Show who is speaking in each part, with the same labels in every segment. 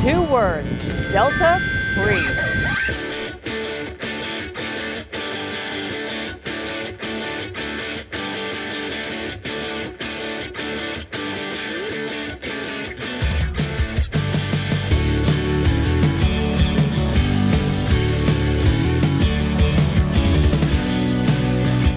Speaker 1: 2 words, Delta, breathe.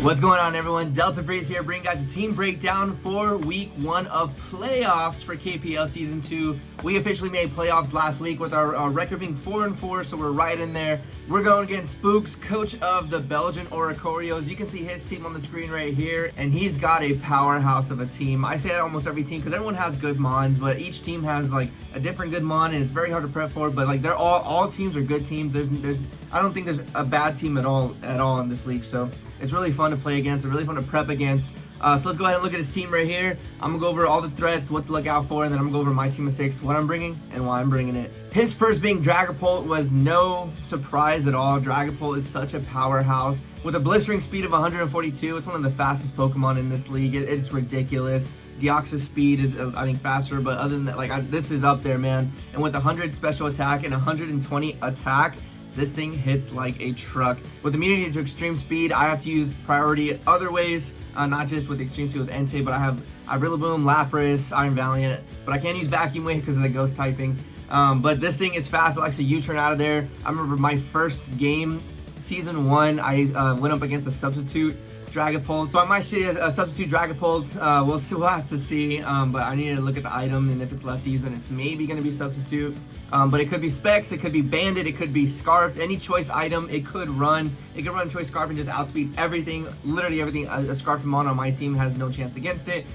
Speaker 2: What's going on, everyone? Delta Breeze here, bringing guys a team breakdown for week 1 of playoffs for KPL Season 2. We officially made playoffs last week with our record being 4-4, so we're right in there. We're going against Spooks, coach of the Belgian Oricorios. You can see his team on the screen right here, and he's got a powerhouse of a team. I say that almost every team because everyone has good mons, but each team has like a different good mon, and it's very hard to prep for. But like they're all teams are good teams. I don't think there's a bad team at all in this league. So it's really fun to play against. It's really fun to prep against. So let's go ahead and look at his team right here. I'm going to go over all the threats, what to look out for, and then I'm going to go over my team of 6, what I'm bringing, and why I'm bringing it. His first being Dragapult was no surprise at all. Dragapult is such a powerhouse. With a blistering speed of 142, it's one of the fastest Pokemon in this league. It's ridiculous. Deoxys speed is, I think, faster, but other than that, this is up there, man. And with 100 special attack and 120 attack, this thing hits like a truck. With immunity to extreme speed, I have to use priority other ways, not just with extreme speed with Entei, but I have Rillaboom, Lapras, Iron Valiant, but I can't use Vacuum Wave because of the ghost typing. But this thing is fast. It likes to U-turn out of there. I remember my first game, Season 1, I went up against a substitute Dragapult. So I might see a substitute Dragapult. We'll have to see, but I need to look at the item, and if it's lefties, then it's maybe going to be substitute. But it could be Specs, it could be Bandit, it could be Scarf, any choice item, it could run. It could run choice Scarf and just outspeed everything, literally everything. A Scarf mon on my team has no chance against it.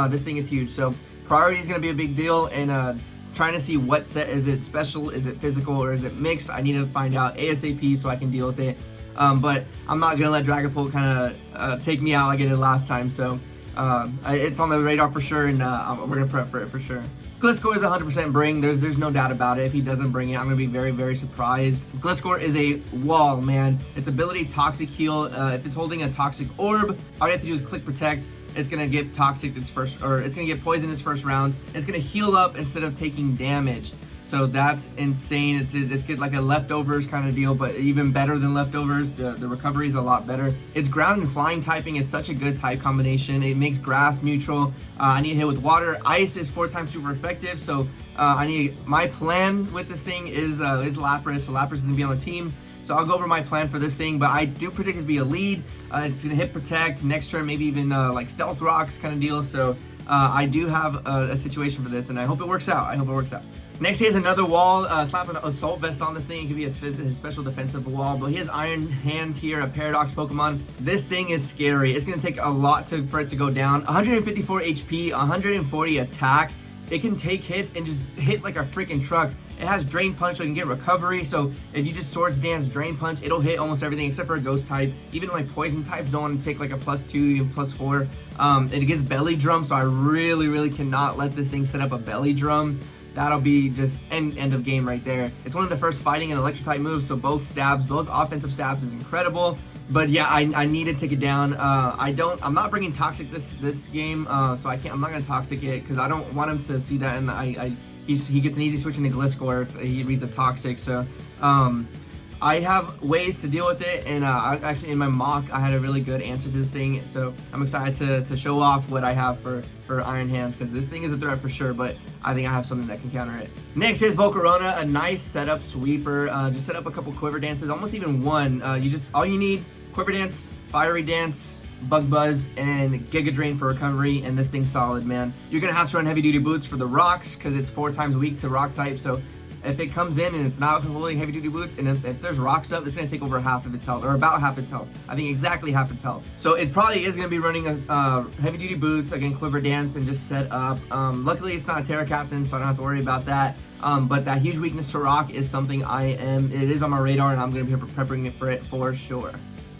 Speaker 2: This thing is huge. So priority is going to be a big deal, and trying to see what set, is it special, is it physical, or is it mixed? I need to find out ASAP so I can deal with it. But I'm not going to let Dragapult kind of take me out like I did last time. So it's on the radar for sure, and we're going to prep for it for sure. Gliscor is 100% bring. There's no doubt about it. If he doesn't bring it, I'm going to be very, very surprised. Gliscor is a wall, man. Its ability, Toxic Heal. If it's holding a Toxic Orb, all you have to do is click Protect. It's going to get Toxic its first, or it's going to get Poison its first round. It's going to heal up instead of taking damage. So that's insane. It's get like a leftovers kind of deal, but even better than leftovers. The recovery is a lot better. Its ground and flying typing is such a good type combination. It makes grass neutral. I need to hit with water. Ice is 4 times super effective. So my plan with this thing is Lapras. So Lapras is gonna be on the team. So I'll go over my plan for this thing, but I do predict it to be a lead. It's gonna hit Protect next turn, maybe even like Stealth Rocks kind of deal. So I do have a situation for this, and I hope it works out. Next, he has another wall. Slap an Assault Vest on this thing. It could be his special defensive wall, but he has Iron Hands here, a Paradox Pokemon. This thing is scary. It's going to take a lot for it to go down. 154 HP, 140 attack. It can take hits and just hit like a freaking truck. It has Drain Punch, so it can get recovery. So if you just Swords Dance, Drain Punch, it'll hit almost everything except for a Ghost type. Even like Poison types don't want to take like a +2, even +4. It gets Belly Drum, so I really cannot let this thing set up a Belly Drum. That'll be just end of game right there. It's one of the first fighting and electric type moves, so both offensive stabs is incredible. But yeah, I need to take it down. I'm not bringing Toxic this game, so I'm not gonna Toxic it because I don't want him to see that, and he gets an easy switch into Gliscor if he reads a Toxic. So I have ways to deal with it, and actually in my mock I had a really good answer to this thing, so I'm excited to show off what I have for Iron Hands, because this thing is a threat for sure, but I think I have something that can counter it. Next is Volcarona, a nice setup sweeper. Just set up a couple Quiver Dances, almost even one. All you need, Quiver Dance, Fiery Dance, Bug Buzz, and Giga Drain for recovery, and this thing's solid, man. You're gonna have to run Heavy Duty Boots for the rocks, because it's 4 times weak to rock type, so if it comes in and it's not holding Heavy Duty Boots, and if there's rocks up, it's going to take over half of its health, or about half its health. I think exactly half its health. So it probably is going to be running Heavy Duty Boots, again, Quiver Dance, and just set up. Luckily, it's not a Terra Captain, so I don't have to worry about that. But that huge weakness to rock is something it is on my radar, and I'm going to be prepping it for sure.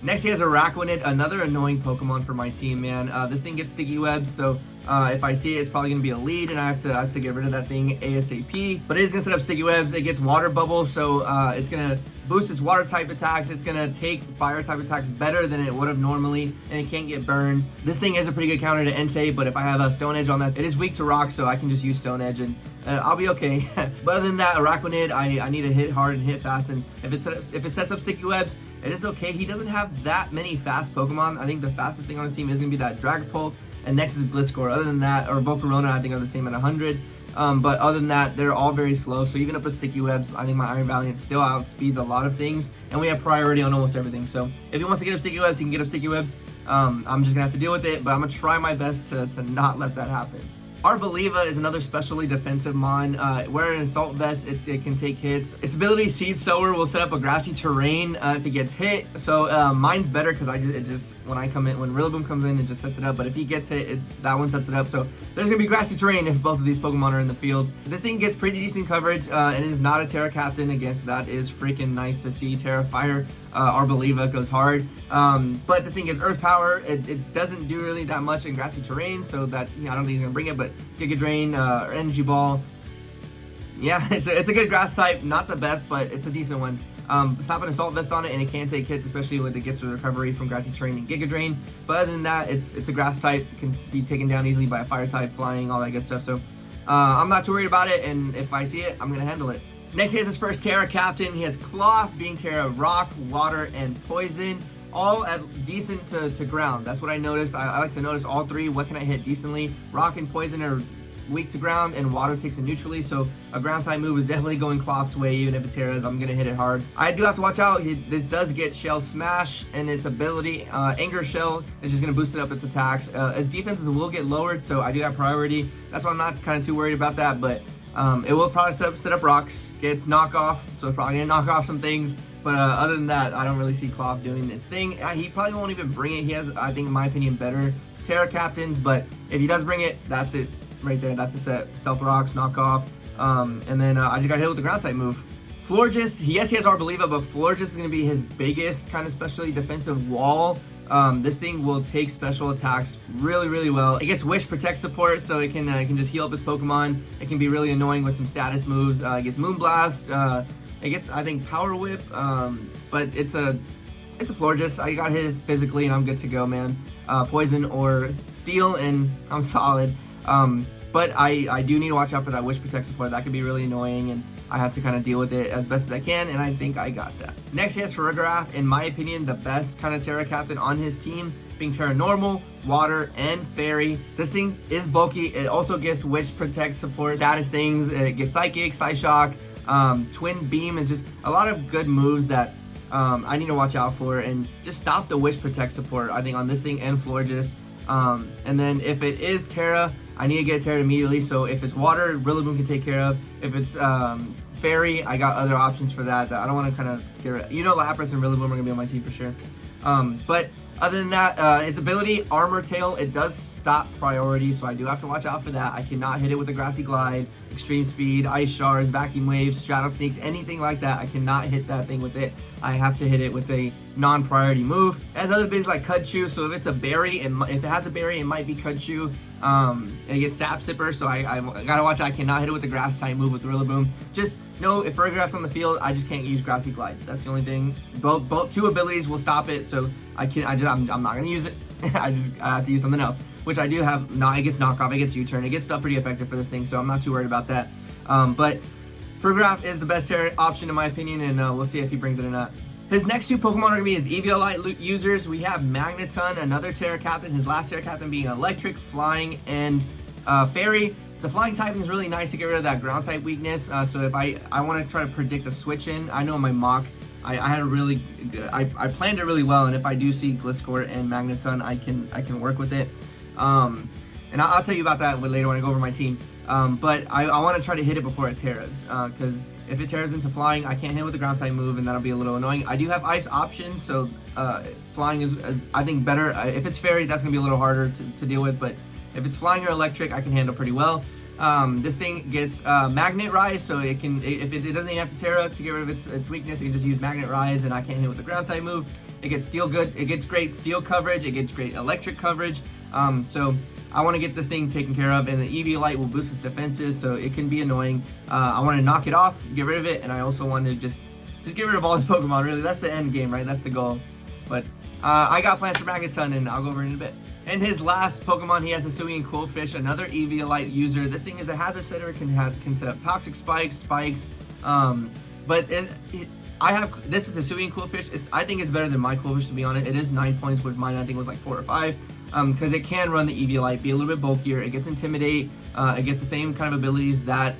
Speaker 2: Next, he has Araquanid, another annoying Pokemon for my team, man. This thing gets sticky webs, so if I see it, it's probably going to be a lead, and I have to get rid of that thing ASAP. But it is going to set up sticky webs. It gets water bubble, so it's going to boost its water type attacks. It's going to take fire type attacks better than it would have normally, and it can't get burned. This thing is a pretty good counter to Entei, but if I have a Stone Edge on that, it is weak to rock, so I can just use Stone Edge, and I'll be okay. But other than that, Araquanid, I need to hit hard and hit fast, and if it sets up sticky webs, it is okay. He doesn't have that many fast Pokemon. I think the fastest thing on his team is going to be that Dragapult, and next is Blitzcore. Other than that, or Volcarona, I think are the same at 100. But other than that, they're all very slow. So even up with sticky webs, I think my Iron Valiant still outspeeds a lot of things, and we have priority on almost everything. So if he wants to get up sticky webs, he can get up sticky webs. I'm just gonna have to deal with it, but I'm gonna try my best to not let that happen. Arboliva is another specially defensive mon. Wearing an Assault Vest, it can take hits. Its ability Seed Sower will set up a grassy terrain if it gets hit. So mine's better because when Rillaboom comes in, it just sets it up. But if he gets hit, that one sets it up. So there's gonna be grassy terrain if both of these Pokemon are in the field. This thing gets pretty decent coverage, and it is not a Terra Captain against that is freaking nice to see. Terra Fire. Arboliva goes hard, but this thing gets Earth Power. It doesn't do really that much in grassy terrain, so that I don't think he's gonna bring it. But Giga Drain or Energy Ball, yeah, it's a good grass type. Not the best, but it's a decent one. Slap an Assault Vest on it, and it can take hits, especially when it gets a recovery from grassy terrain and Giga Drain. But other than that, it's a grass type. It can be taken down easily by a Fire type, flying, all that good stuff. So I'm not too worried about it, and if I see it, I'm gonna handle it. Next, he has his first Terra Captain. He has Cloth, being Terra Rock, Water, and Poison, all at decent to ground. That's what I noticed. I like to notice all three. What can I hit decently? Rock and Poison are weak to ground, and Water takes it neutrally, so a ground type move is definitely going Cloth's way. Even if it's Terra's, I'm going to hit it hard. I do have to watch out. This does get Shell Smash, and its ability, Anger Shell, is just going to boost it up its attacks. Its defenses will get lowered, so I do have priority. That's why I'm not kind of too worried about that, but it will probably set up rocks, gets knockoff, so it's probably gonna knock off some things. But other than that, I don't really see Cloth doing its thing. He probably won't even bring it. He has, I think, in my opinion, better Terra Captains. But if he does bring it, that's it right there. That's the set. Stealth Rocks, knockoff, and then I just got hit with the ground type move. Florges, yes, he has Arboliva, but Florges is gonna be his biggest kind of specially defensive wall. This thing will take special attacks really well. It gets Wish Protect support, so it can just heal up its Pokemon. It can be really annoying with some status moves. It gets Moonblast. It gets, I think, Power Whip. But it's a Florges. I got hit physically, and I'm good to go, man. Poison or Steel, and I'm solid. But I do need to watch out for that Wish Protect support. That could be really annoying, and I have to kind of deal with it as best as I can, and I think I got that. Next, he has Farigiraf, in my opinion, the best kind of Terra Captain on his team, being Terra Normal, Water, and Fairy. This thing is bulky. It also gets Wish Protect support, status things. It gets Psychic, Psyshock, Twin Beam, and just a lot of good moves that I need to watch out for, and just stop the Wish Protect support, I think, on this thing and Florges. And then if it is Terra, I need to get Terra immediately. So if it's Water, Rillaboom can take care of. If it's Fairy, I got other options for that I don't want to kind of get rid of. Lapras and Rillaboom are going to be on my team for sure. But other than that, its ability, Armor Tail, it does stop priority, so I do have to watch out for that. I cannot hit it with a Grassy Glide, Extreme Speed, Ice Shards, Vacuum Waves, Shadow Sneaks, anything like that. I cannot hit that thing with it. I have to hit it with a non-priority move. It has other abilities like Cudchew, so if it's a berry, if it has a berry, it might be Cudchew. It gets Sap Sipper, so I gotta watch out. I cannot hit it with the Grass type move with Rillaboom. Just know if Farigiraf's on the field, I just can't use Grassy Glide. That's the only thing. Both two abilities will stop it, so I'm not gonna use it. I have to use something else, which I do have. It gets Knockoff, it gets U-Turn, it gets stuff pretty effective for this thing, so I'm not too worried about that. But Farigiraf is the best Terra option in my opinion, and we'll see if he brings it or not. His next two Pokemon are going to be his Eviolite users. We have Magneton, another Terra Captain, his last Terra Captain being Electric, Flying, and Fairy. The Flying typing is really nice to get rid of that ground type weakness, so if I want to try to predict a switch in, I know in my mock, I had a really good, I planned it really well, and if I do see Gliscor and Magneton, I can work with it. And I'll tell you about that later when I go over my team. But I want to try to hit it before it Terras, because if it Terras into Flying, I can't hit with the ground type move, and that'll be a little annoying. I do have Ice options, so Flying is I think better. If it's Fairy, that's going to be a little harder to deal with, but if it's Flying or Electric, I can handle pretty well. This thing gets magnet rise, so it can, if it doesn't even have to Terra to get rid of its weakness, it can just use magnet rise, and I can't hit with the ground type move. It gets steel good, it gets great steel coverage, it gets great electric coverage. So I want to get this thing taken care of, and the EV Light will boost its defenses, so it can be annoying. I want to knock it off, get rid of it, and I also want to just get rid of all his Pokemon. Really, that's the end game, right? That's the goal. But I got plans for Magneton, and I'll go over it in a bit. And his last Pokemon, he has a Hisuian Quillfish, another Eviolite user. This thing is a hazard setter, can set up toxic spikes, but this is a Hisuian Quillfish. I think it's better than my Quillfish, to be honest. It is 9 points, with mine I think was like 4 or 5. Because it can run the Eviolite, be a little bit bulkier. It gets Intimidate. It gets the same kind of abilities that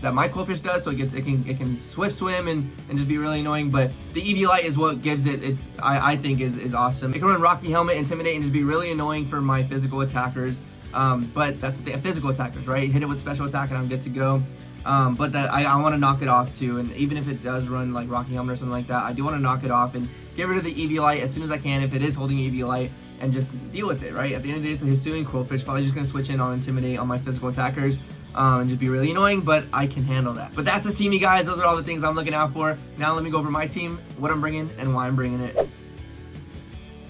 Speaker 2: my Quillfish does. So it can Swift Swim and just be really annoying. But the Eviolite is what gives it. I think is awesome. It can run Rocky Helmet, Intimidate, and just be really annoying for my physical attackers. But that's the physical attackers, right? Hit it with special attack and I'm good to go. But I want to knock it off too. And even if it does run like Rocky Helmet or something like that, I do want to knock it off and get rid of the Eviolite as soon as I can if it is holding Eviolite. And just deal with it, right? At the end of the day, it's a Hisuian Quillfish. Probably just going to switch in on Intimidate on my physical attackers and just be really annoying, but I can handle that. But that's this team, you guys. Those are all the things I'm looking out for. Now let me go over my team, what I'm bringing, and why I'm bringing it.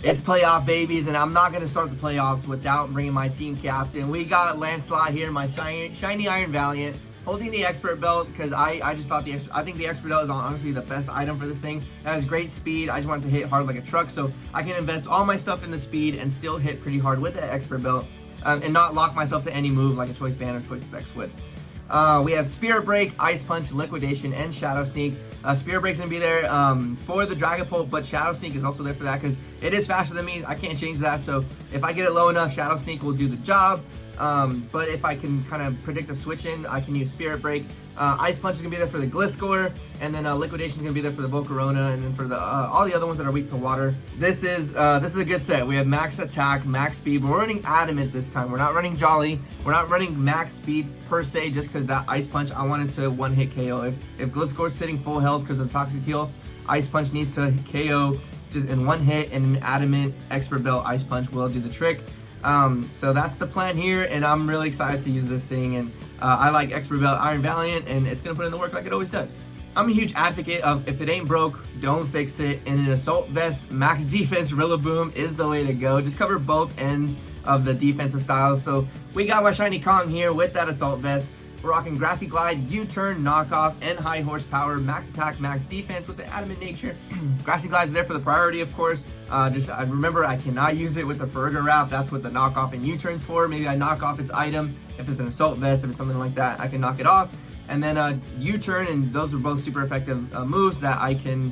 Speaker 2: It's playoff babies, and I'm not going to start the playoffs without bringing my team captain. We got Lancelot here, my shiny Iron Valiant, holding the expert belt because I just thought I think the expert belt is honestly the best item for this thing. It has great speed. I just want it to hit hard like a truck, so I can invest all my stuff in the speed and still hit pretty hard with the expert belt and not lock myself to any move like a Choice Band or Choice Specs would. We have Spirit Break, Ice Punch, Liquidation, and Shadow Sneak. Spirit Break's gonna be there for the Dragapult, but Shadow Sneak is also there for that because it is faster than me. I can't change that, so if I get it low enough, Shadow Sneak will do the job. But if I can kind of predict a switch in, I can use Spirit Break. Ice Punch is going to be there for the Gliscor, and then Liquidation is going to be there for the Volcarona, and then for the all the other ones that are weak to water. This is a good set. We have max attack, max speed, but we're running Adamant this time. We're not running Jolly. We're not running max speed per se, just because that Ice Punch, I want it to one-hit KO. If Gliscor is sitting full health because of Toxic Heal, Ice Punch needs to KO just in one hit, and an Adamant Expert Belt Ice Punch will do the trick. So that's the plan here, and I'm really excited to use this thing, and I like Expert Belt Iron Valiant, and it's gonna put in the work like it always does. I'm a huge advocate of if it ain't broke, don't fix it, and an Assault Vest max defense Rillaboom is the way to go. Just cover both ends of the defensive styles. So we got my shiny Kong here with that Assault Vest. We're rocking Grassy Glide, U-Turn, Knockoff, and High Horsepower, max attack, max defense with the Adamant nature. Grassy Glide's there for the priority, of course. I remember I cannot use it with the Ferga Wrap. That's what the Knockoff and U-Turn's for. Maybe I knock off its item. If it's an Assault Vest, if it's something like that, I can knock it off. And then U-Turn, and those are both super effective moves that I can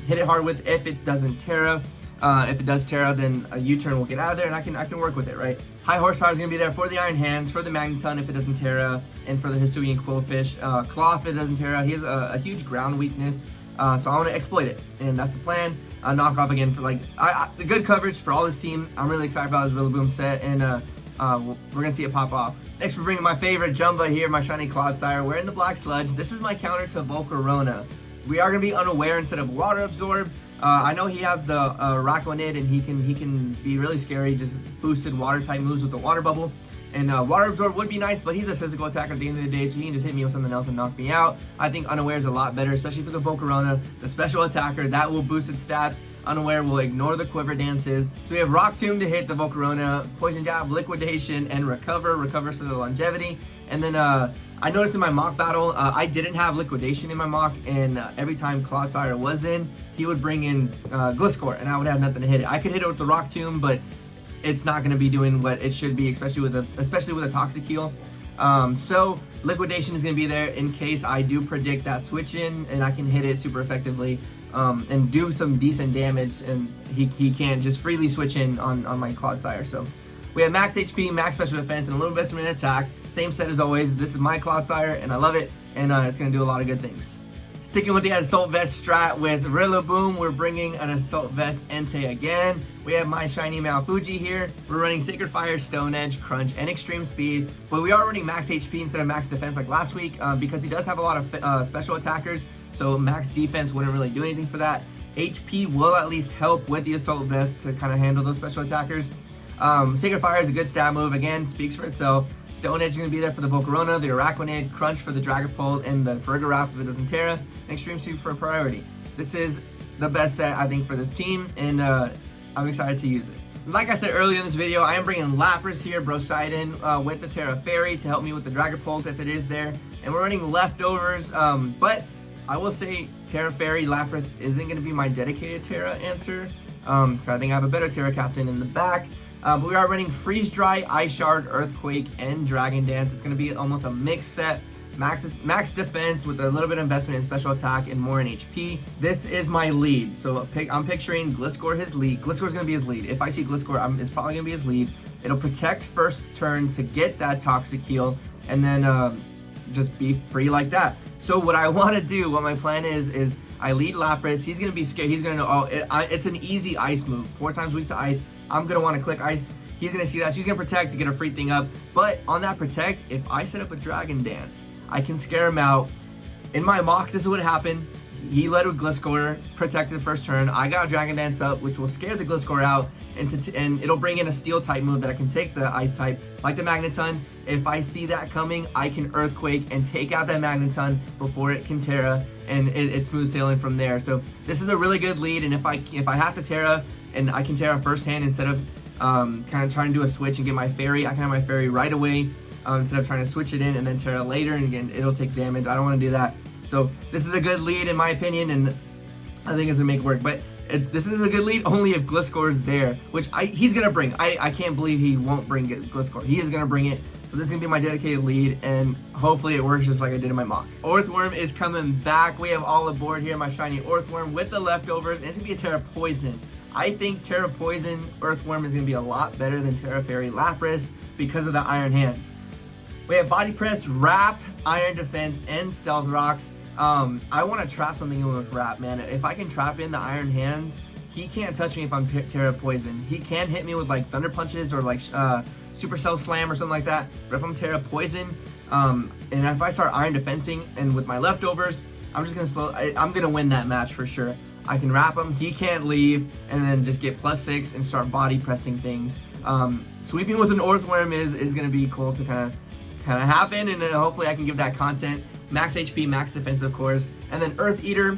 Speaker 2: hit it hard with if it doesn't Terra. If it does Terra, then a U-Turn will get out of there, and I can work with it, right? High Horsepower is going to be there for the Iron Hands, for the Magneton if it doesn't Terra, and for the Hisuian Quillfish. Claw if it doesn't Terra. He has a huge ground weakness, so I want to exploit it, and that's the plan. Knock off again for the good coverage for all this team. I'm really excited about this Rillaboom set, and we're going to see it pop off. Next, we're bringing my favorite Jumba here, my shiny Clodsire. We're in the Black Sludge. This is my counter to Volcarona. We are going to be Unaware instead of Water Absorb. I know he has the Araquanid, and he can be really scary, just boosted water type moves with the Water Bubble. And Water Absorb would be nice, but he's a physical attacker at the end of the day, so he can just hit me with something else and knock me out. I think Unaware is a lot better, especially for the Volcarona, the special attacker. That will boost its stats. Unaware will ignore the Quiver Dances. So we have Rock Tomb to hit the Volcarona, Poison Jab, Liquidation, and Recover. Recovers for the longevity. And then I noticed in my mock battle, I didn't have Liquidation in my mock, and every time Clodsire was in, he would bring in Gliscor, and I would have nothing to hit it. I could hit it with the Rock Tomb, but it's not going to be doing what it should be, especially with a Toxic Heal. So Liquidation is going to be there in case I do predict that switch in, and I can hit it super effectively and do some decent damage, and he can't just freely switch in on my Clodsire. So we have max HP, max special defense, and a little bit of an attack. Same set as always. This is my Clodsire, and I love it, and it's going to do a lot of good things. Sticking with the Assault Vest strat with Rillaboom, we're bringing an Assault Vest Entei again. We have my shiny Malfuji here. We're running Sacred Fire, Stone Edge, Crunch, and Extreme Speed, but we are running max HP instead of max defense like last week because he does have a lot of special attackers, so max defense wouldn't really do anything for that. HP will at least help with the Assault Vest to kind of handle those special attackers. Sacred Fire is a good stab move, again, speaks for itself. Stone Edge is going to be there for the Volcarona, the Araquanid, Crunch for the Dragapult, and the Fergaraf if it doesn't Terra, and Extreme Sweep for a priority. This is the best set, I think, for this team, and I'm excited to use it. Like I said earlier in this video, I am bringing Lapras here, Brosidon, with the Terra Fairy to help me with the Dragapult if it is there, and we're running leftovers, but I will say Terra Fairy Lapras isn't going to be my dedicated Terra answer. I think I have a better Terra Captain in the back. But we are running Freeze Dry, Ice Shard, Earthquake, and Dragon Dance. It's going to be almost a mixed set. Max defense with a little bit of investment in special attack and more in HP. This is my lead. So I'm picturing Gliscor his lead. Gliscor is going to be his lead. If I see Gliscor, it's probably going to be his lead. It'll protect first turn to get that Toxic Heal, and then just be free like that. So what I want to do, what my plan is I lead Lapras. He's going to be scared. He's going to know, it's an easy ice move. 4 times weak to ice. I'm going to want to click ice. He's going to see that. She's going to protect to get a free thing up. But on that protect, if I set up a Dragon Dance, I can scare him out. In my mock, this is what happened. He led with Gliscor, protected the first turn. I got Dragon Dance up, which will scare the Gliscor out, and it'll bring in a Steel type move that I can take the Ice type, like the Magneton. If I see that coming, I can Earthquake and take out that Magneton before it can Terra, and it's smooth sailing from there. So this is a really good lead, and if I have to Terra, and I can Terra first hand instead of kind of trying to do a switch and get my Fairy, I can have my Fairy right away. Instead of trying to switch it in and then Terra later, and again, it'll take damage. I don't want to do that. So this is a good lead in my opinion, and I think it's gonna make it work. But this is a good lead only if Gliscor is there, which he's gonna bring. I can't believe he won't bring Gliscor. He is gonna bring it. So this is gonna be my dedicated lead, and hopefully it works just like I did in my mock. Orthworm is coming back. We have all aboard here, my shiny Orthworm with the leftovers, and it's gonna be a Terra Poison. I think Terra Poison Earthworm is gonna be a lot better than Terra Fairy Lapras because of the Iron Hands. We have Body Press, Wrap, Iron Defense, and Stealth Rocks. I want to trap something in with Wrap, man. If I can trap in the Iron Hands, he can't touch me if I'm Terra Poison. He can hit me with like Thunder Punches or like Supercell Slam or something like that. But if I'm Terra Poison, and if I start Iron Defensing and with my leftovers, I'm just gonna I'm gonna win that match for sure. I can wrap him, he can't leave, and then just get +6 and start body pressing things. Sweeping with an Orthworm is gonna be cool to kind of happen, and then hopefully I can give that content. Max HP, max defense, of course, and then Earth Eater.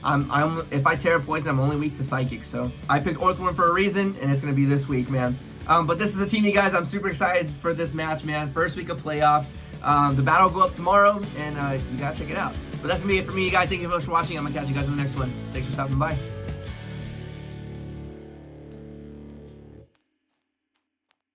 Speaker 2: If I Terra Poison, I'm only weak to Psychic, so I picked Orthworm for a reason, and it's gonna be this week, man. But this is the team, you guys. I'm super excited for this match, man. First week of playoffs. The battle will go up tomorrow, and you gotta check it out. But that's gonna be it for me, you guys. Thank you so much for watching. I'm gonna catch you guys in the next one. Thanks for stopping by.